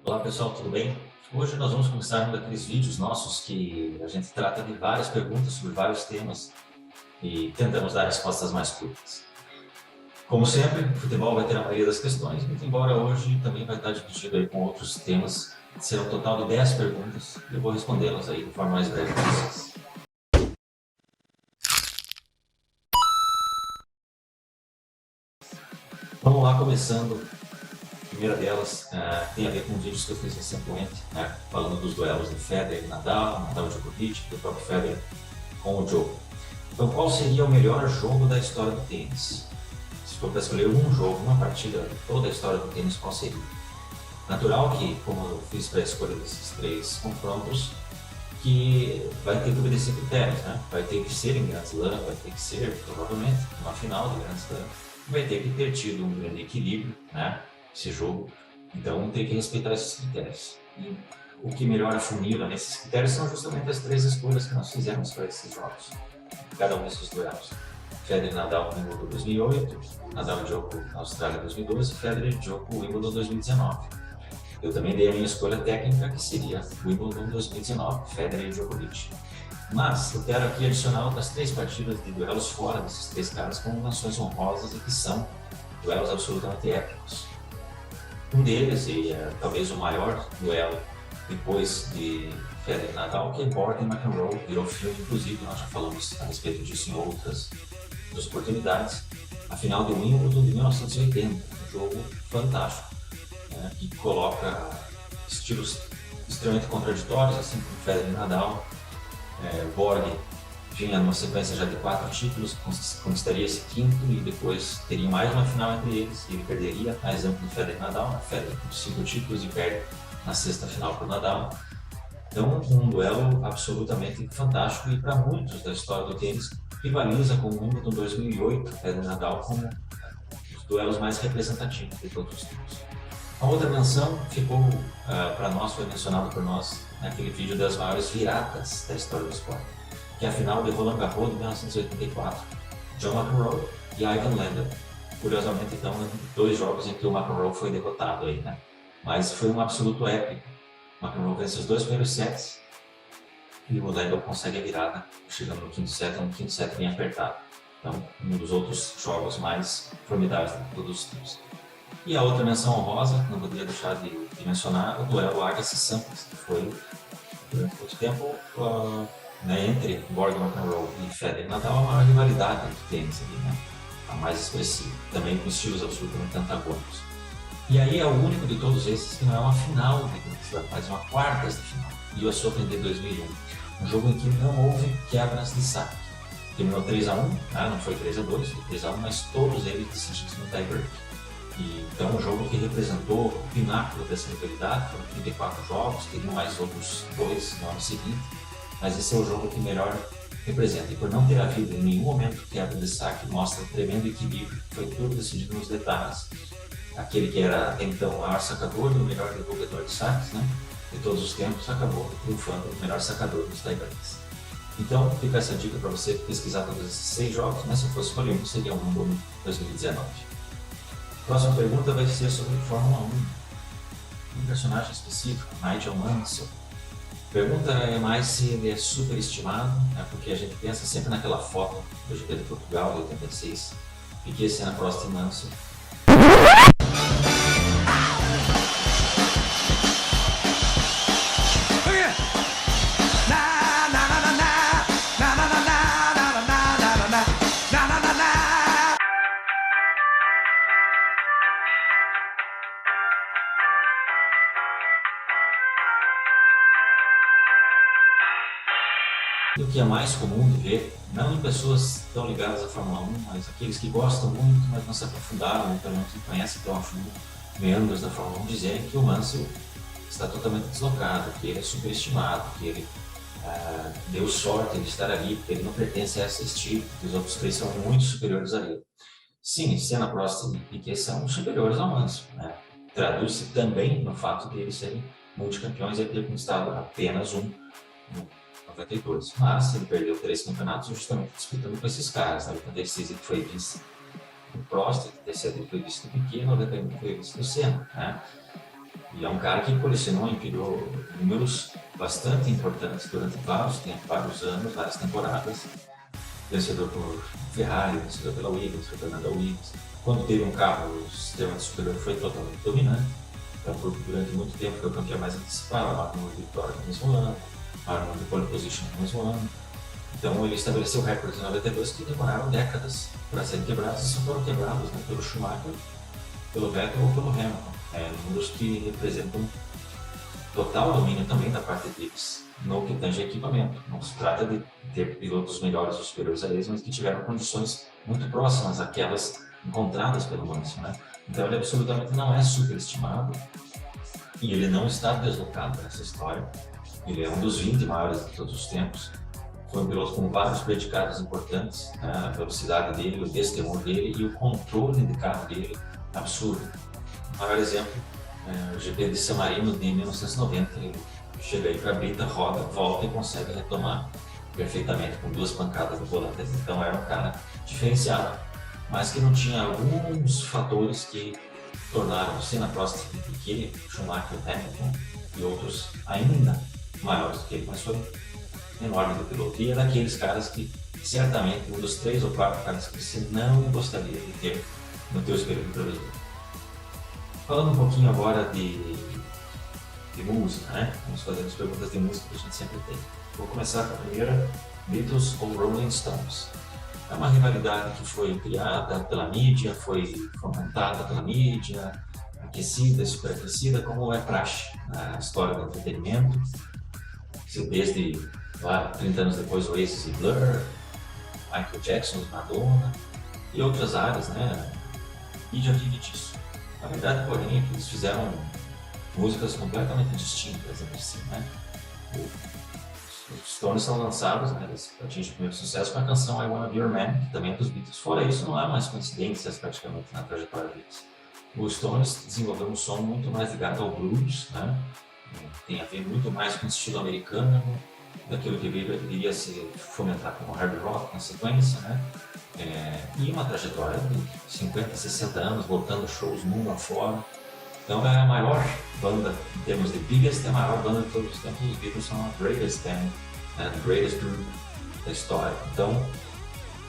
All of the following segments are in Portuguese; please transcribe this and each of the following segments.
Olá pessoal, tudo bem? Hoje nós vamos começar um daqueles vídeos nossos que a gente trata de várias perguntas sobre vários temas e tentamos dar respostas mais curtas. Como sempre, o futebol vai ter a maioria das questões, muito embora hoje também vai estar dividido aí com outros temas. Será um total de 10 perguntas e eu vou respondê-las aí de forma mais breve para vocês. Vamos lá, começando. A primeira delas tem a ver com os vídeos que eu fiz recentemente, falando dos duelos de Federer e Nadal, Nadal Djokovic, do próprio Federer com o Djokovic. Então, qual seria o melhor jogo da história do tênis? Se for para escolher um jogo, uma partida de toda a história do tênis, qual seria? Natural que, como eu fiz para a escolha desses três confrontos, que vai ter que obedecer critérios, né? Vai ter que ser em Grand Slam, vai ter que ser, provavelmente, uma final de Grand Slam, vai ter que ter tido um grande equilíbrio, né? Esse jogo, então tem que respeitar esses critérios. E o que melhora a funila nesses critérios são justamente as três escolhas que nós fizemos para esses jogos, cada um desses duelos. Federer Nadal Wimbledon 2008, Nadal Djokovic Austrália 2012, Federer Djokovic Wimbledon 2019. Eu também dei a minha escolha técnica, que seria Wimbledon 2019, Federer e Djokovic. Mas eu quero aqui adicionar outras três partidas de duelos fora desses três caras com menções honrosas e que são duelos absolutamente épicos. Um deles, e talvez o maior duelo depois de Federer e Nadal, que é Borg e McEnroe, virou filme, inclusive nós já falamos a respeito disso em outras oportunidades. A final de Wimbledon de 1980, um jogo fantástico, né, que coloca estilos extremamente contraditórios, assim como Federer e Nadal. Borg tinha numa sequência já de 4 títulos, conquistaria esse quinto e depois teria mais uma final entre eles e ele perderia, a exemplo do Federer e Nadal, né? Federer com 5 títulos e perde na sexta final para o Nadal. Então, um duelo absolutamente fantástico e para muitos da história do tênis rivaliza com o Wimbledon 2008, Federer e Nadal, como os duelos mais representativos de todos os tempos. A outra menção ficou para nós, foi mencionado por nós naquele vídeo das maiores viradas da história do esporte, que é a final de Roland Garros de 1984, John McEnroe e Ivan Lendl. Curiosamente, então, dois jogos em que o McEnroe foi derrotado aí, né? Mas foi um absoluto épico. O McEnroe vence os dois primeiros sets e o Lendl consegue a virada, chegando no quinto set bem apertado. Então, um dos outros jogos mais formidáveis de todos os tempos. E a outra menção honrosa, não poderia deixar de mencionar, o duelo Agassi-Sampras, que foi, durante muito tempo, entre Borg, McEnroe e Federer e Nadal, a maior rivalidade do tênis ali, né? A mais expressiva, também com estilos absolutamente antagônicos. E aí é o único de todos esses que não é uma final de Grand Slam, mas uma quartas de final, US Open de 2001, um jogo em que não houve quebras de saque. Terminou 3-1, não foi 3-2, foi 3-1, mas todos eles decididos no tie-break. Então, um jogo que representou o pináculo dessa rivalidade, foram 34 jogos, teriam mais outros 2 no ano seguinte, mas esse é o jogo que melhor representa. E por não ter havido em nenhum momento quebra de saque, mostra um tremendo equilíbrio, foi tudo decidido nos detalhes. Aquele que era então o maior sacador e o melhor devolvedor de saques, né, de todos os tempos, acabou triunfando o melhor sacador dos tie-breaks. Então, fica essa dica para você pesquisar todos esses 6 jogos, mas se eu fosse escolher um, seria o Wimbledon 2019. A próxima pergunta vai ser sobre Fórmula 1. Um personagem específico, Nigel Mansell. A pergunta é mais se ele é superestimado, porque a gente pensa sempre naquela foto do GP de Portugal de 86, Piquet, Senna, Prost e Mansell. E o que é mais comum de ver, não em pessoas tão ligadas à Fórmula 1, mas aqueles que gostam muito, mas não se aprofundaram, então não se conhecem tão a fundo membros da Fórmula 1, dizerem que o Mansell está totalmente deslocado, que ele é superestimado, que ele deu sorte de estar ali, porque ele não pertence a esse estilo, que os outros três são muito superiores a ele. Sim, Senna, Prost e Piquet são superiores ao Mansell, né? Traduz-se também no fato de eles serem multicampeões e ter conquistado apenas um no 92, mas ele perdeu 3 campeonatos justamente disputando com esses caras. Na 86 ele foi vice do Prost, 87 ele foi vice do Piquet, 91 foi vice do Senna, né? E é um cara que colecionou e empilhou números bastante importantes durante vários anos, várias temporadas. Vencedor por Ferrari, vencedor pela Williams, Fernanda Williams. Quando teve um carro extremamente superior, foi totalmente dominante. Então, durante muito tempo, foi o campeão mais antecipado, a maior número de vitórias no mesmo ano, a maior número de pole position no mesmo ano. Então, ele estabeleceu recordes em 92 que demoraram décadas para serem quebrados e só foram quebrados, né, pelo Schumacher, pelo Vettel ou pelo Hamilton. Números que representam total domínio também da parte deles no que tange equipamento. Não se trata de ter pilotos melhores ou superiores a eles, mas que tiveram condições muito próximas àquelas encontradas pelo Mansell, né? Então ele absolutamente não é superestimado e ele não está deslocado nessa história. Ele é um dos 20 maiores de todos os tempos. Foi um piloto com vários predicados importantes, né? A velocidade dele, o destemor dele e o controle de carro dele absurdo. O maior exemplo é o GP de San Marino de 1990. Ele chega aí para a brita, roda, volta e consegue retomar perfeitamente com 2 pancadas no volante. Então era um cara diferenciado, mas que não tinha alguns fatores que tornaram Senna, Prost, Piquet, Schumacher, Hamilton e outros ainda maiores do que ele, mas foi enorme do piloto. E é daqueles caras que certamente um dos 3 ou 4 caras que você não gostaria de ter no teu espelho retrovisor. Falando um pouquinho agora de música, né? Vamos fazer as perguntas de música que a gente sempre tem. Vou começar com a primeira, Beatles ou Rolling Stones. É uma rivalidade que foi criada pela mídia, foi fomentada pela mídia, aquecida, superaquecida, como é praxe na história do entretenimento. Desde lá, 30 anos depois, Oasis e Blur, Michael Jackson, Madonna e outras áreas, né? A mídia vive disso. Na verdade, porém, é que eles fizeram músicas completamente distintas entre si, né? Os Stones são lançados, né? Eles atingem o primeiro sucesso com a canção I Wanna Be Your Man, que também é dos Beatles. Fora isso, não há mais coincidências praticamente na trajetória deles. Os Stones desenvolveram um som muito mais ligado ao blues, né? Tem a ver muito mais com o estilo americano, daquilo que viria a se fomentar como hard rock na sequência, né? E uma trajetória de 50, 60 anos, voltando shows mundo afora. Então é a maior banda, em termos de biggest, é a maior banda de todos os tempos. Os Beatles são a greatest band, the greatest group da história. Então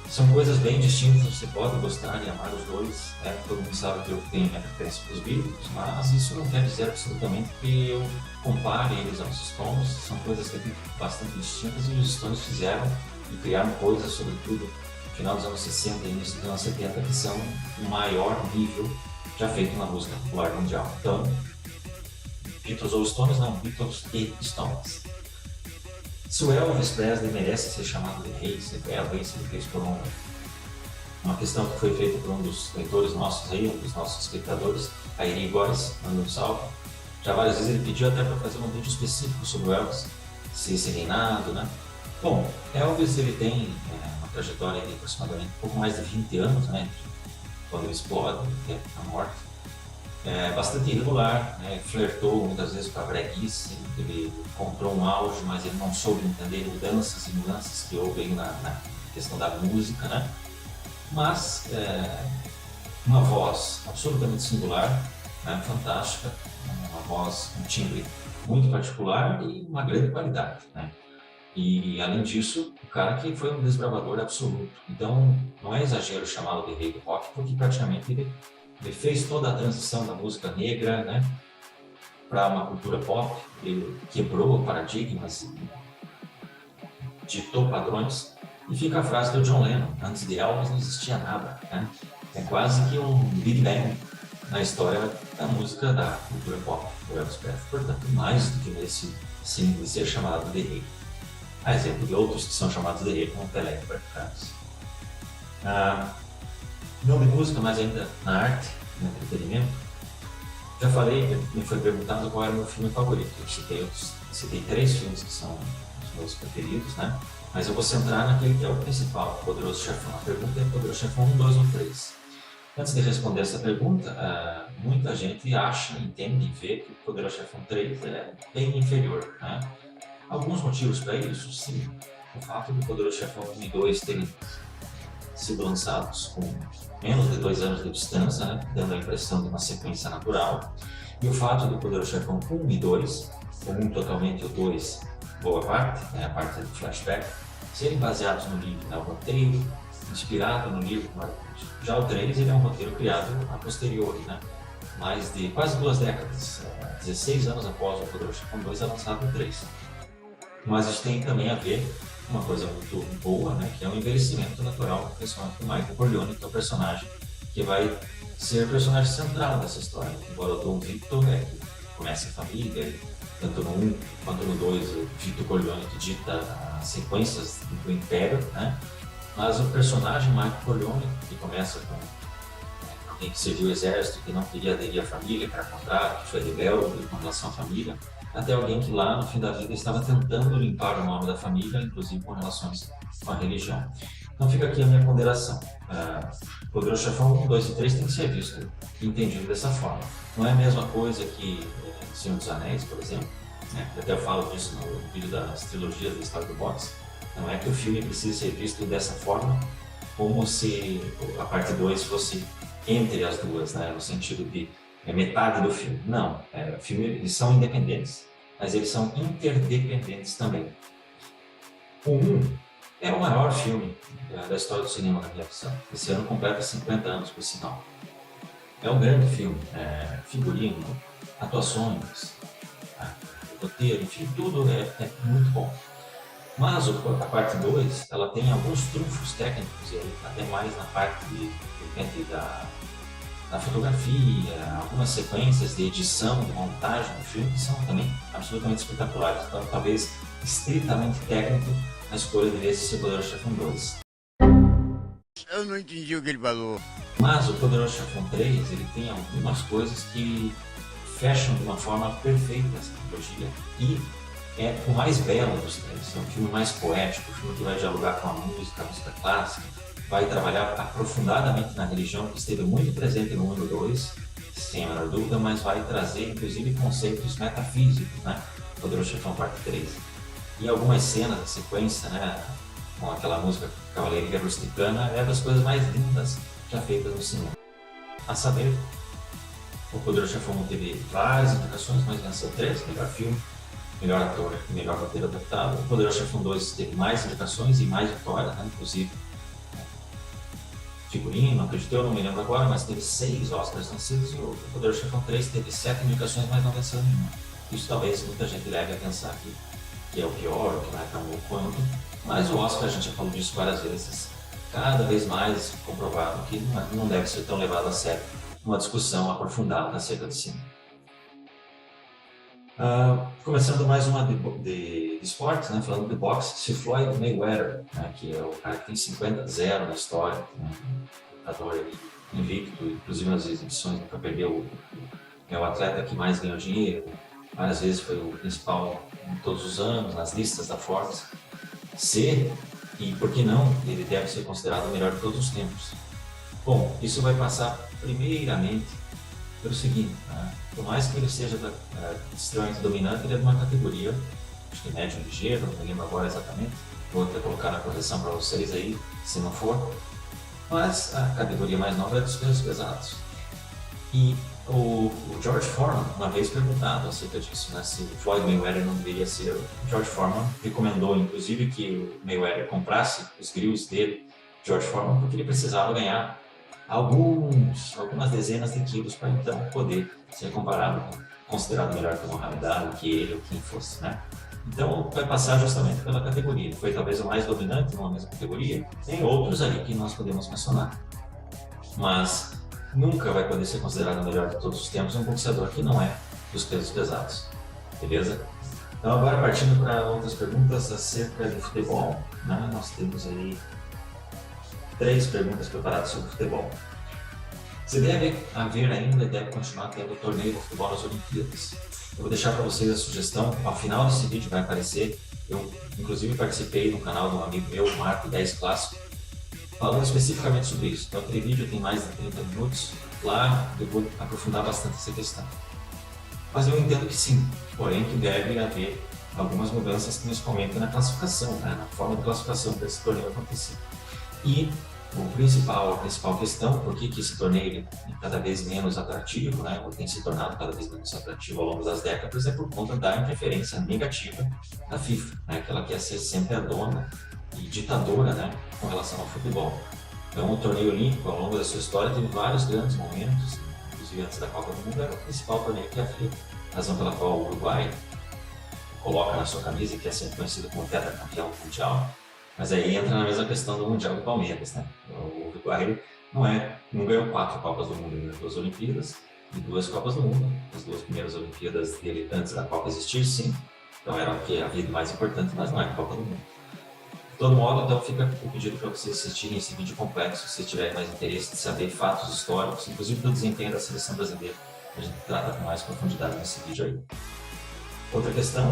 são coisas bem distintas, você pode gostar e amar os dois. Todo mundo sabe que eu tenho minha preferência pelos Beatles, mas isso não quer dizer absolutamente que eu compare eles aos Stones. São coisas que eu tenho bastante distintas e os Stones fizeram e criaram coisas, sobretudo no final dos anos 60 e início dos anos 70, que são o maior nível já feito na música popular mundial. Então, Beatles ou Stones, não, Beatles e Stones. Se o Elvis Presley merece ser chamado de rei, se ele fez por uma questão que foi feita por um dos leitores nossos aí, um dos nossos espectadores, a Iri Góes, mandou um salve. Já várias vezes ele pediu até para fazer um vídeo específico sobre o Elvis, se esse reinado, né? Bom, Elvis ele tem uma trajetória de aproximadamente um pouco mais de 20 anos, né? Quando ele explode, até a morte. Bastante irregular, né? Flertou muitas vezes com a breguice, ele encontrou um auge, mas ele não soube entender mudanças e nuances que houve aí na questão da música, né? Mas uma voz absolutamente singular, né? Fantástica, uma voz, um timbre muito particular e uma grande qualidade, né? E além disso, o cara que foi um desbravador absoluto. Então não é exagero chamá-lo de rei do rock, porque praticamente ele fez toda a transição da música negra, né, para uma cultura pop. Ele quebrou paradigmas, ditou padrões. E fica a frase do John Lennon: antes de Elvis não existia nada, né? É quase que um Big Bang na história da música da cultura pop, o Elvis Presley. Portanto, mais do que merecido, sim, de ser chamado de rei. A exemplo de outros que são chamados de rei, como Pelé e Roberto Carlos. Não de música, mas ainda na arte, no entretenimento. Já falei, me foi perguntado qual era o meu filme favorito. Eu citei 3 filmes que são os meus preferidos, né? Mas eu vou centrar naquele que é o principal, o Poderoso Chefão. A pergunta é Poderoso Chefão 1, 2 ou 3. Antes de responder essa pergunta, muita gente acha, entende e vê que o Poderoso Chefão 3 é bem inferior, né? Alguns motivos para isso, sim. O fato do Poderoso Chefão 1 e 2 terem sido lançados com menos de 2 anos de distância, né? Dando a impressão de uma sequência natural. E o fato do Poderoso Chefão 1 e 2, o 1 totalmente e o 2 boa parte, né, a parte do flashback, serem baseados no livro, né, o roteiro inspirado no livro. Já o 3 ele é um roteiro criado a posteriori, né, mais de quase 2 décadas, 16 anos após o Poderoso Chefão 2 é lançado o 3. Mas isso tem também a ver com uma coisa muito boa, né, que é o envelhecimento natural, principalmente do Michael Corleone, que é o personagem que vai ser o personagem central dessa história. Embora o Dom Victor que começa a família, tanto no 1 quanto no 2, o Victor Corleone que dita as sequências do Império, né? Mas o personagem Michael Corleone, que começa com alguém que serviu o exército, que não queria aderir à família, que era contrário, que foi rebelde com relação à família, até alguém que lá no fim da vida estava tentando limpar o nome da família, inclusive com relações com a religião. Então fica aqui a minha ponderação. Poderoso Chefão 1, 2 e 3 tem que ser visto e entendido dessa forma. Não é a mesma coisa que Senhor dos Anéis, por exemplo, né? Até eu falo disso no vídeo das trilogias da história do boxe. Não é que o filme precisa ser visto dessa forma, como se a parte 2 fosse entre as duas, né? No sentido de metade do filme. Não, o filme, eles são independentes, mas eles são interdependentes também. O 1 é o maior filme da história do cinema, na minha visão. Esse ano completa 50 anos, por sinal. É um grande filme, figurino, atuações, roteiro, enfim, tudo é muito bom. Mas a parte 2, ela tem alguns trunfos técnicos, e até mais na parte de repente da fotografia, algumas sequências de edição, de montagem do filme, que são também absolutamente espetaculares. Então, talvez estritamente técnico, a escolha deveria ser Poderoso Chefão 2. Eu não entendi o que ele falou. Mas o Poderoso Chefão 3, ele tem algumas coisas que fecham de uma forma perfeita essa trilogia e é o mais belo dos três. É um filme mais poético, um filme que vai dialogar com a música clássica, vai trabalhar aprofundadamente na religião, que esteve muito presente no 1 e no 2, sem a menor dúvida, mas vai trazer inclusive conceitos metafísicos, né? Poderoso Chefão parte 3. E algumas cenas da sequência, né, com aquela música Cavalaria Rusticana, é das coisas mais lindas já feitas no cinema. A saber, o Poderoso Chefão teve várias indicações, mas venceu 3, melhor filme, melhor ator e melhor roteiro adaptado. O Poderoso Chefão 2 teve mais indicações e mais vitórias, né, inclusive figurino, acredito, eu não me lembro agora, mas teve 6 Oscars vencidos. O Poderoso Chefão 3 teve 7 indicações, mas não venceu nenhuma. Isso talvez muita gente leve a pensar que é o pior, que não é tão bom quanto, mas o Oscar, a gente já falou disso várias vezes, cada vez mais comprovado que não deve ser tão levado a sério uma discussão aprofundada acerca de cinema. Começando mais uma de esportes, né, falando de boxe, se Floyd Mayweather, né, que é o cara que tem 50-0 na história, né, um lutador invicto, inclusive nas exibições nunca perdeu, é o atleta que mais ganhou dinheiro, várias vezes foi o principal em todos os anos, nas listas da Forbes, e por que não, ele deve ser considerado o melhor de todos os tempos. Bom, isso vai passar primeiramente pelo seguinte, né? Por mais que ele seja extremamente dominante, ele é de uma categoria, acho que médio ligeiro, não me lembro agora exatamente, vou até colocar na correção para vocês aí, se não for, mas a categoria mais nova é dos pesos pesados. E o George Foreman, uma vez perguntado acerca disso, né, se o Floyd Mayweather não deveria ser, o George Foreman recomendou inclusive que o Mayweather comprasse os grills dele, George Foreman, porque ele precisava ganhar algumas dezenas de quilos para então poder ser comparado, considerado melhor que o Muhammad Ali, que ele ou quem fosse, né? Então vai passar justamente pela categoria. Ele foi talvez o mais dominante numa mesma categoria. Tem outros aí que nós podemos mencionar, mas nunca vai poder ser considerado o melhor de todos os tempos um boxeador que não é dos pesos pesados, beleza? Então agora partindo para outras perguntas acerca de futebol, né? Nós temos aí 3 perguntas preparadas sobre futebol. Se deve haver ainda e deve continuar tendo o torneio de futebol nas Olimpíadas? Eu vou deixar para vocês a sugestão, ao final desse vídeo vai aparecer, eu inclusive participei no canal de um amigo meu, Marco 10 Clássico, falando especificamente sobre isso. Então aquele vídeo tem mais de 30 minutos, lá eu vou aprofundar bastante essa questão. Mas eu entendo que sim, porém que deve haver algumas mudanças, principalmente na classificação, né? Na forma de classificação para esse torneio acontecer. E A principal questão, por que esse torneio é cada vez menos atrativo, né, ou tem se tornado cada vez menos atrativo ao longo das décadas, é por conta da interferência negativa da FIFA, né, que ela quer ser sempre a dona e ditadora, né, com relação ao futebol. Então, o torneio olímpico, ao longo da sua história, teve vários grandes momentos, inclusive antes da Copa do Mundo, era o principal torneio que havia, razão pela qual o Uruguai coloca na sua camisa, que é sempre conhecido como tetracampeão mundial. Mas aí entra na mesma questão do Mundial do Palmeiras, né? O Uruguai não ganhou 4 Copas do Mundo, ganhou 2 Olimpíadas e 2 Copas do Mundo. As 2 primeiras Olimpíadas dele antes da Copa existir, sim. Então era o que havia de mais importante, mas não é a Copa do Mundo. De todo modo, então fica o pedido para vocês assistirem esse vídeo completo, se vocês tiverem mais interesse de saber fatos históricos, inclusive do desempenho da seleção brasileira. A gente trata com mais profundidade nesse vídeo aí. Outra questão,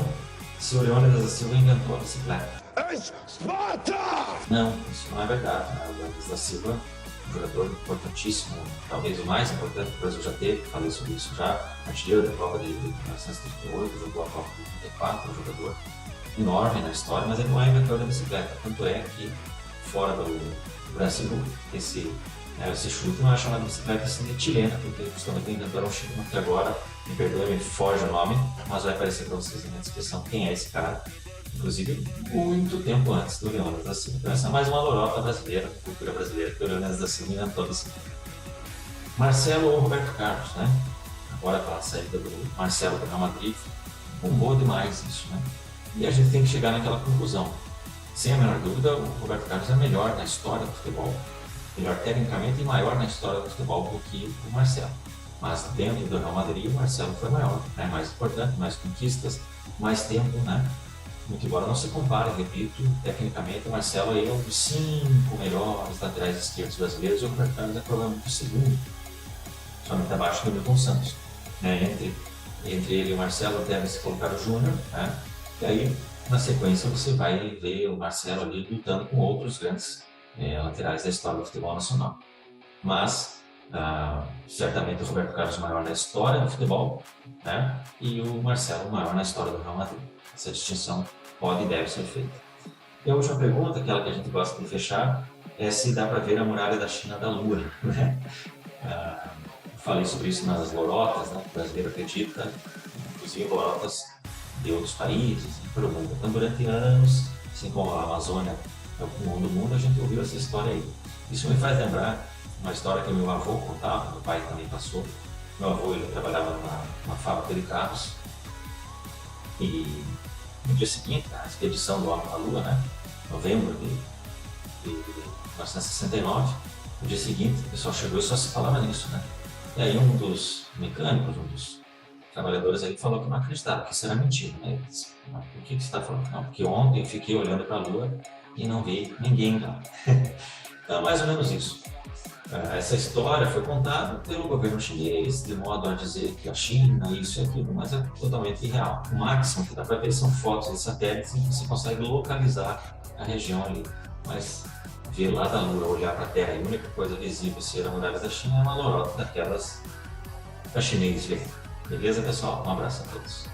se o Leônidas da Silva inventou a bicicleta. Não, isso não é verdade. Né? O Leônidas da Silva é um jogador importantíssimo, talvez o mais importante que o Brasil já teve, falei sobre isso já, artilheiro da Copa de 1938, jogou a Copa de 34, um jogador enorme na história, mas ele não é inventor da bicicleta. Tanto é que fora do Brasil, esse chute não é chamado de bicicleta, sim de chilena, porque justamente inventaram um chileno que agora, me perdoe, me foge o nome, mas vai aparecer para vocês na descrição quem é esse cara. Inclusive, muito tempo antes do Leônidas da Silva. Então, essa é mais uma lorota brasileira, cultura brasileira, que o Leônidas da Silva inventou a bicicleta. Marcelo ou Roberto Carlos, né? Agora com a saída do Marcelo do Real Madrid, bombou demais isso, né? E a gente tem que chegar naquela conclusão. Sem a menor dúvida, o Roberto Carlos é melhor na história do futebol, melhor tecnicamente e maior na história do futebol do que o Marcelo. Mas dentro do Real Madrid, o Marcelo foi maior, né? Mais importante, mais conquistas, mais tempo, né? Muito embora não se compare, repito, tecnicamente o Marcelo é um dos 5 melhores laterais esquerdos brasileiros e o Roberto Carlos é provavelmente o segundo, somente abaixo do Milton Santos. Né? Entre ele e o Marcelo deve se colocar o Júnior, né? E aí na sequência você vai ver o Marcelo ali lutando com outros grandes laterais da história do futebol nacional. Mas certamente o Roberto Carlos maior na história do futebol, né? E o Marcelo maior na história do Real Madrid. Essa distinção pode e deve ser feita. E a última pergunta, aquela que a gente gosta de fechar, é se dá para ver a muralha da China da Lua. Né? Falei sobre isso nas lorotas, né? O brasileiro acredita, inclusive em lorotas de outros países, pelo mundo. Então, durante anos, assim como a Amazônia é o pulmão do mundo, a gente ouviu essa história aí. Isso me faz lembrar uma história que meu avô contava, meu pai também passou. Meu avô ele trabalhava numa fábrica de carros e no dia seguinte, a expedição do homem à Lua, né, novembro de 1969, no dia seguinte o pessoal chegou e só se falava nisso, né? E aí um dos mecânicos, um dos trabalhadores aí falou que não acreditava, que isso era mentira, né? Ele disse, por que você está falando? Não, porque ontem eu fiquei olhando para a Lua e não vi ninguém lá. Então é mais ou menos isso. Essa história foi contada pelo governo chinês de modo a dizer que a China, isso e aquilo, mas é totalmente irreal. O máximo que dá para ver são fotos de satélites em que você consegue localizar a região ali, mas ver lá da Lua, olhar para a Terra e a única coisa visível ser a muralha da China é uma lorota daquelas da chinês ver. Beleza, pessoal? Um abraço a todos.